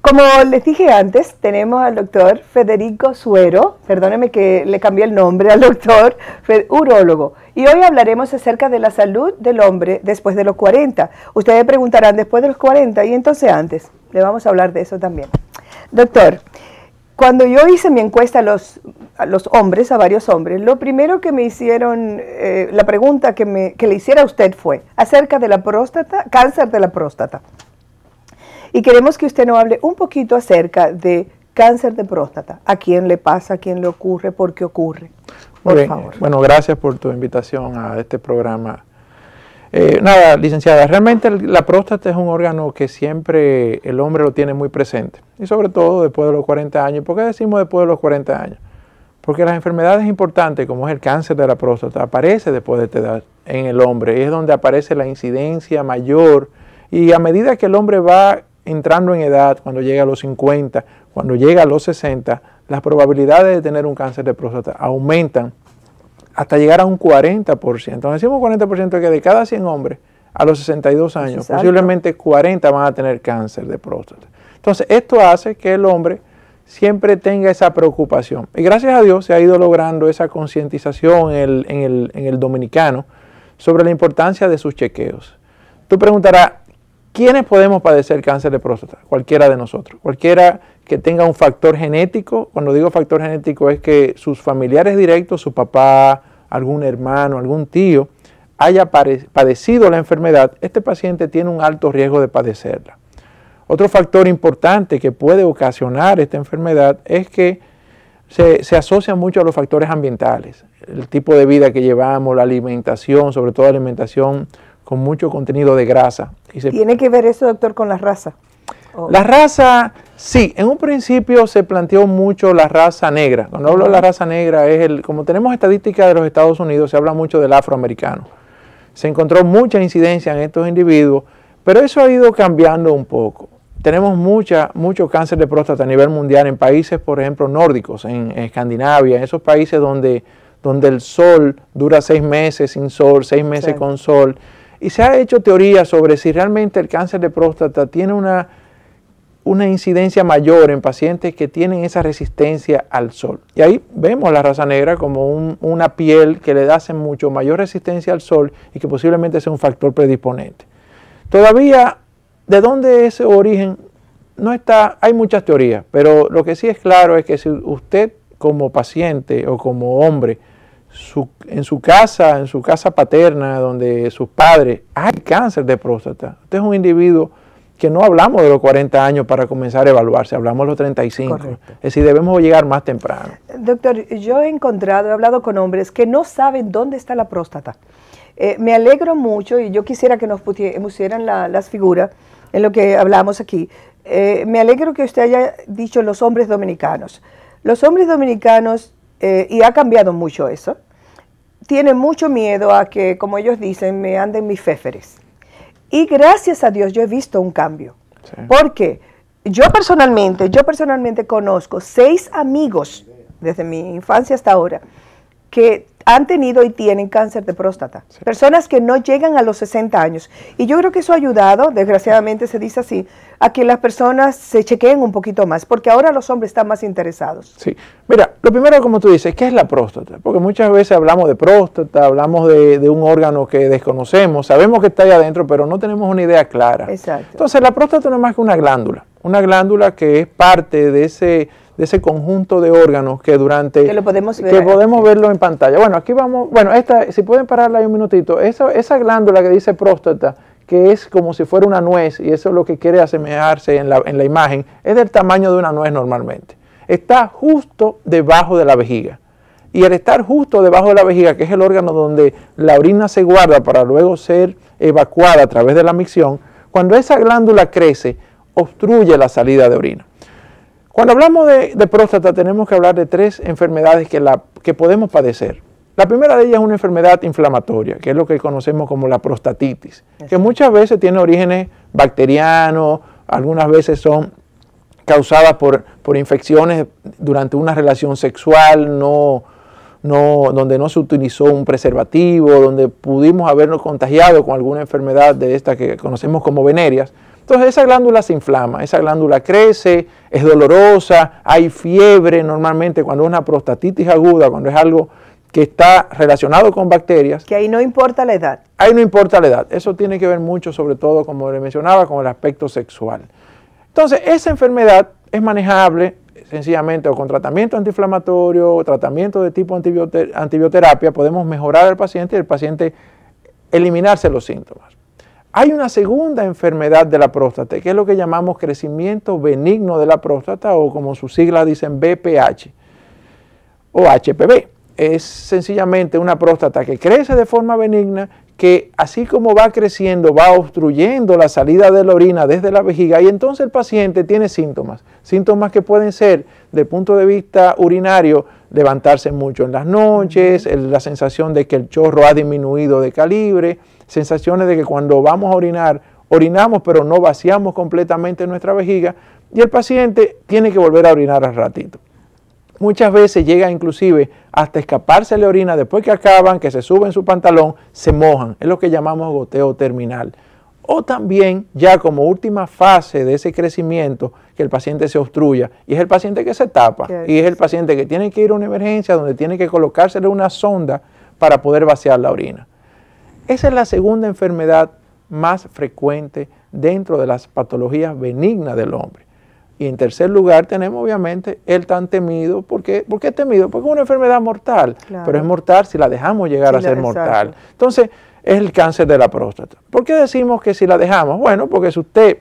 Como les dije antes, tenemos al doctor Federico Suero, perdóneme que le cambié el nombre al doctor, urólogo. Y hoy hablaremos acerca de la salud del hombre después de los 40. Ustedes preguntarán, ¿después de los 40? Y entonces antes. Le vamos a hablar de eso también. Doctor, cuando yo hice mi encuesta a los hombres, a varios hombres, lo primero que me hicieron, la pregunta que le hiciera a usted fue acerca de la próstata, cáncer de la próstata. Y queremos que usted nos hable un poquito acerca de cáncer de próstata. ¿A quién le pasa? ¿A quién le ocurre? ¿Por qué ocurre? Por favor. Bueno, gracias por tu invitación a este programa. Nada, licenciada, realmente la próstata es un órgano que siempre el hombre lo tiene muy presente. Y sobre todo después de los 40 años. ¿Por qué decimos después de los 40 años? Porque las enfermedades importantes, como es el cáncer de la próstata, aparece después de esta edad en el hombre. Y es donde aparece la incidencia mayor. Y a medida que el hombre va entrando en edad, cuando llega a los 50, cuando llega a los 60, las probabilidades de tener un cáncer de próstata aumentan hasta llegar a un 40%. Entonces decimos 40% que de cada 100 hombres a los 62 años, posiblemente 40 van a tener cáncer de próstata. Entonces esto hace que el hombre siempre tenga esa preocupación. Y gracias a Dios se ha ido logrando esa concientización en el dominicano sobre la importancia de sus chequeos. Tú preguntarás, ¿quiénes podemos padecer cáncer de próstata? Cualquiera de nosotros. Cualquiera que tenga un factor genético. Cuando digo factor genético es que sus familiares directos, su papá, algún hermano, algún tío, haya padecido la enfermedad. Este paciente tiene un alto riesgo de padecerla. Otro factor importante que puede ocasionar esta enfermedad es que se asocia mucho a los factores ambientales. El tipo de vida que llevamos, la alimentación, sobre todo la alimentación con mucho contenido de grasa. ¿Tiene que ver eso, doctor, con la raza? La raza, sí. En un principio se planteó mucho la raza negra. Cuando hablo de la raza negra, como tenemos estadísticas de los Estados Unidos, se habla mucho del afroamericano. Se encontró mucha incidencia en estos individuos, pero eso ha ido cambiando un poco. Tenemos mucho cáncer de próstata a nivel mundial en países, por ejemplo, nórdicos, en Escandinavia, en esos países donde el sol dura 6 meses sin sol, 6 meses con sol. Y se ha hecho teoría sobre si realmente el cáncer de próstata tiene una incidencia mayor en pacientes que tienen esa resistencia al sol. Y ahí vemos la raza negra como una piel que le hace mucho mayor resistencia al sol y que posiblemente sea un factor predisponente. Todavía, ¿de dónde es ese origen? No está, hay muchas teorías, pero lo que sí es claro es que si usted como paciente o como hombre en su casa paterna, donde sus padres, hay cáncer de próstata. Usted es un individuo que no hablamos de los 40 años para comenzar a evaluarse, hablamos de los 35. Correcto. Es decir, debemos llegar más temprano. Doctor, yo he hablado con hombres que no saben dónde está la próstata. Me alegro mucho y yo quisiera que nos pusieran las figuras en lo que hablamos aquí. Me alegro que usted haya dicho los hombres dominicanos. Los hombres dominicanos, y ha cambiado mucho eso, tienen mucho miedo a que, como ellos dicen, me anden mis féferes. Y gracias a Dios yo he visto un cambio. Sí. Porque yo personalmente conozco 6 amigos, desde mi infancia hasta ahora, que han tenido y tienen cáncer de próstata. Sí. Personas que no llegan a los 60 años. Y yo creo que eso ha ayudado, desgraciadamente se dice así, a que las personas se chequeen un poquito más, porque ahora los hombres están más interesados. Sí. Mira, lo primero, como tú dices, ¿qué es la próstata? Porque muchas veces hablamos de próstata, hablamos de un órgano que desconocemos, sabemos que está ahí adentro, pero no tenemos una idea clara. Exacto. Entonces, la próstata no es más que una glándula que es parte de ese conjunto de órganos que podemos verlo en pantalla. Bueno, aquí vamos, si pueden pararla ahí un minutito, esa glándula que dice próstata, que es como si fuera una nuez, y eso es lo que quiere asemejarse en la imagen, es del tamaño de una nuez normalmente. Está justo debajo de la vejiga. Y al estar justo debajo de la vejiga, que es el órgano donde la orina se guarda para luego ser evacuada a través de la micción, cuando esa glándula crece, obstruye la salida de orina. Cuando hablamos de próstata tenemos que hablar de 3 enfermedades que podemos padecer. La primera de ellas es una enfermedad inflamatoria, que es lo que conocemos como la prostatitis, que muchas veces tiene orígenes bacterianos, algunas veces son causadas por infecciones durante una relación sexual no donde no se utilizó un preservativo, donde pudimos habernos contagiado con alguna enfermedad de esta que conocemos como venéreas. Entonces esa glándula se inflama, esa glándula crece, es dolorosa, hay fiebre normalmente cuando es una prostatitis aguda, cuando es algo que está relacionado con bacterias. Que ahí no importa la edad. Ahí no importa la edad. Eso tiene que ver mucho, sobre todo, como le mencionaba, con el aspecto sexual. Entonces, esa enfermedad es manejable sencillamente o con tratamiento antiinflamatorio, o tratamiento de tipo antibioterapia. Podemos mejorar al paciente y el paciente eliminarse los síntomas. Hay una segunda enfermedad de la próstata, que es lo que llamamos crecimiento benigno de la próstata, o como sus siglas dicen, BPH o HPV. Es sencillamente una próstata que crece de forma benigna, que así como va creciendo, va obstruyendo la salida de la orina desde la vejiga, y entonces el paciente tiene síntomas que pueden ser, desde el punto de vista urinario, levantarse mucho en las noches, la sensación de que el chorro ha disminuido de calibre, sensaciones de que cuando vamos a orinar, orinamos pero no vaciamos completamente nuestra vejiga, y el paciente tiene que volver a orinar al ratito. Muchas veces llega inclusive hasta escaparse la orina después que acaban, que se suben su pantalón, se mojan. Es lo que llamamos goteo terminal. O también ya como última fase de ese crecimiento, que el paciente se obstruya, y es el paciente que se tapa, y es el paciente que tiene que ir a una emergencia donde tiene que colocársele una sonda para poder vaciar la orina. Esa es la segunda enfermedad más frecuente dentro de las patologías benignas del hombre. Y en tercer lugar tenemos obviamente el tan temido. ¿Por qué es temido? Porque es una enfermedad mortal, claro, pero es mortal si la dejamos llegar a ser mortal. Entonces es el cáncer de la próstata. ¿Por qué decimos que si la dejamos? Bueno, porque si usted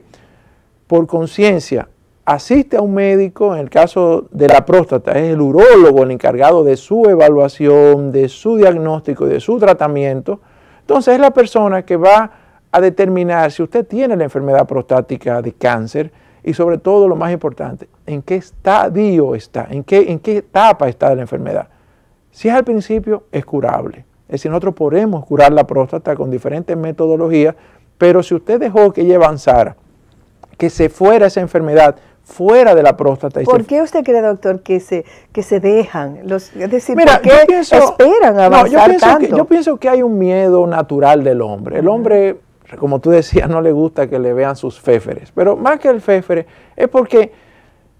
por conciencia asiste a un médico, en el caso de la próstata es el urólogo el encargado de su evaluación, de su diagnóstico y de su tratamiento, entonces es la persona que va a determinar si usted tiene la enfermedad prostática de cáncer, y sobre todo, lo más importante, en qué estadio está, en qué etapa está de la enfermedad. Si es al principio, es curable. Es decir, nosotros podemos curar la próstata con diferentes metodologías, pero si usted dejó que ella avanzara, que se fuera esa enfermedad fuera de la próstata. ¿Por qué usted cree, doctor, que se dejan? Es decir, ¿por qué esperan avanzar tanto? Yo pienso que hay un miedo natural del hombre. El hombre, como tú decías, no le gusta que le vean sus féferes, pero más que el féfere es porque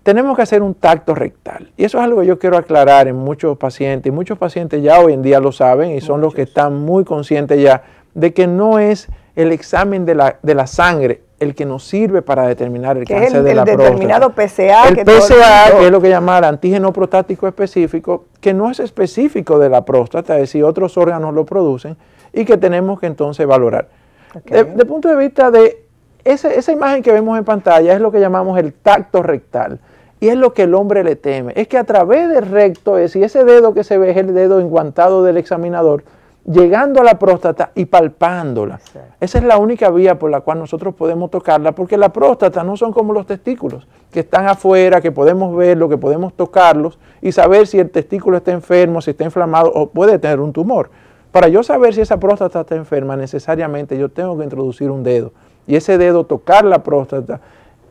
tenemos que hacer un tacto rectal, y eso es algo que yo quiero aclarar en muchos pacientes, y muchos pacientes ya hoy en día lo saben, y son los que están muy conscientes ya de que no es el examen de la sangre el que nos sirve para determinar el cáncer de la próstata. El determinado PSA. El PSA, que es lo que llaman antígeno prostático específico, que no es específico de la próstata, es decir, otros órganos lo producen, y que tenemos que entonces valorar. Okay. De punto de vista de esa imagen que vemos en pantalla es lo que llamamos el tacto rectal, y es lo que el hombre le teme, es que a través del recto, es decir, ese dedo que se ve es el dedo enguantado del examinador, llegando a la próstata y palpándola. Sí. Esa es la única vía por la cual nosotros podemos tocarla, porque la próstata no son como los testículos, que están afuera, que podemos verlo, que podemos tocarlos y saber si el testículo está enfermo, si está inflamado o puede tener un tumor. Para yo saber si esa próstata está enferma, necesariamente yo tengo que introducir un dedo, y ese dedo tocar la próstata.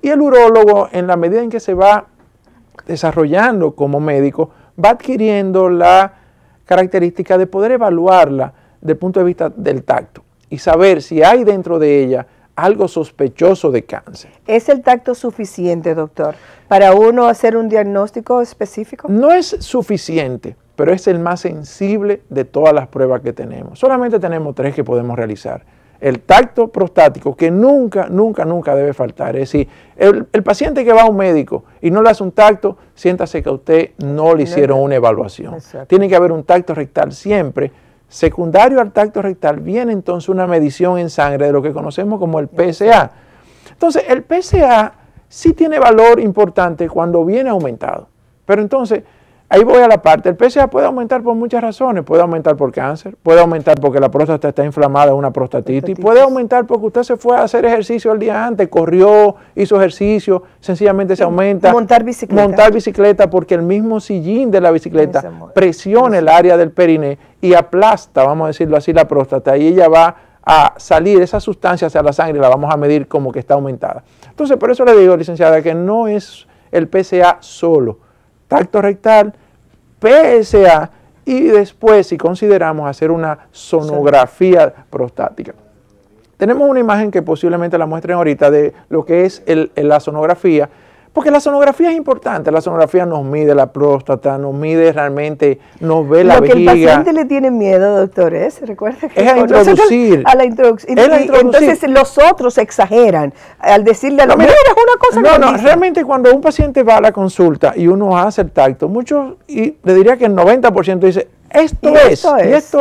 Y el urólogo, en la medida en que se va desarrollando como médico, va adquiriendo la característica de poder evaluarla desde el punto de vista del tacto y saber si hay dentro de ella algo sospechoso de cáncer. ¿Es el tacto suficiente, doctor, para uno hacer un diagnóstico específico? No es suficiente, pero es el más sensible de todas las pruebas que tenemos. Solamente tenemos 3 que podemos realizar. El tacto prostático, que nunca debe faltar. Es decir, el paciente que va a un médico y no le hace un tacto, siéntase que a usted no le hicieron una evaluación. Exacto. Tiene que haber un tacto rectal siempre. Secundario al tacto rectal viene entonces una medición en sangre de lo que conocemos como el PSA. Entonces, el PSA sí tiene valor importante cuando viene aumentado. Pero entonces, ahí voy a la parte. El PSA puede aumentar por muchas razones. Puede aumentar por cáncer, puede aumentar porque la próstata está inflamada, una prostatitis, puede aumentar porque usted se fue a hacer ejercicio el día antes, corrió, hizo ejercicio, sencillamente se aumenta. Montar bicicleta. Montar bicicleta porque el mismo sillín de la bicicleta presiona el área del periné y aplasta, vamos a decirlo así, la próstata, y ella va a salir esa sustancia hacia la sangre y la vamos a medir como que está aumentada. Entonces, por eso le digo, licenciada, que no es el PSA solo. Tacto rectal, PSA y después, si consideramos, hacer una sonografía prostática. Tenemos una imagen que posiblemente la muestren ahorita de lo que es la sonografía, porque la sonografía es importante. La sonografía nos mide la próstata, nos mide realmente, nos ve la vejiga. Lo que el paciente le tiene miedo, doctor, recuerda que es a introducir. A la introducción. Entonces los otros exageran al decirle a los mira, es una cosa No, realmente cuando un paciente va a la consulta y uno hace el tacto, muchos, y le diría que el 90% dice, esto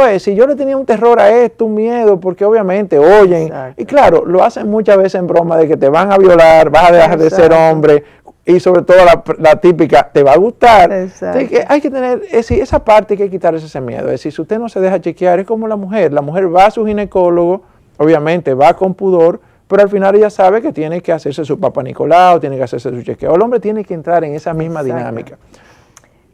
es, si yo le tenía un terror a esto, un miedo, porque obviamente oyen, exacto. Y claro, lo hacen muchas veces en broma de que te van a violar, vas a dejar de ser hombre, y sobre todo la típica, te va a gustar. Entonces, que hay que tener, esa parte hay que quitarse ese miedo, es decir, si usted no se deja chequear, es como la mujer va a su ginecólogo, obviamente va con pudor, pero al final ella sabe que tiene que hacerse su Papa Nicolau, tiene que hacerse su chequeo, el hombre tiene que entrar en esa misma dinámica.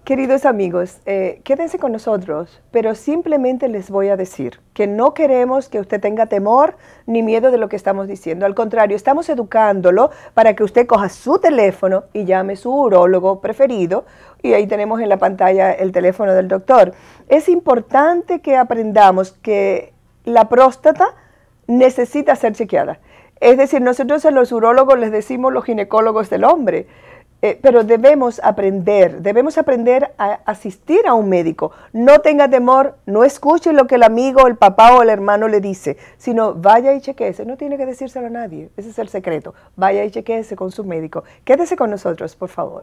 Queridos amigos, quédense con nosotros, pero simplemente les voy a decir que no queremos que usted tenga temor ni miedo de lo que estamos diciendo. Al contrario, estamos educándolo para que usted coja su teléfono y llame a su urólogo preferido, y ahí tenemos en la pantalla el teléfono del doctor. Es importante que aprendamos que la próstata necesita ser chequeada. Es decir, nosotros a los urólogos les decimos los ginecólogos del hombre. Pero debemos aprender a asistir a un médico. No tenga temor, no escuche lo que el amigo, el papá o el hermano le dice, sino vaya y chequéese. No tiene que decírselo a nadie, ese es el secreto. Vaya y chequéese con su médico. Quédese con nosotros, por favor.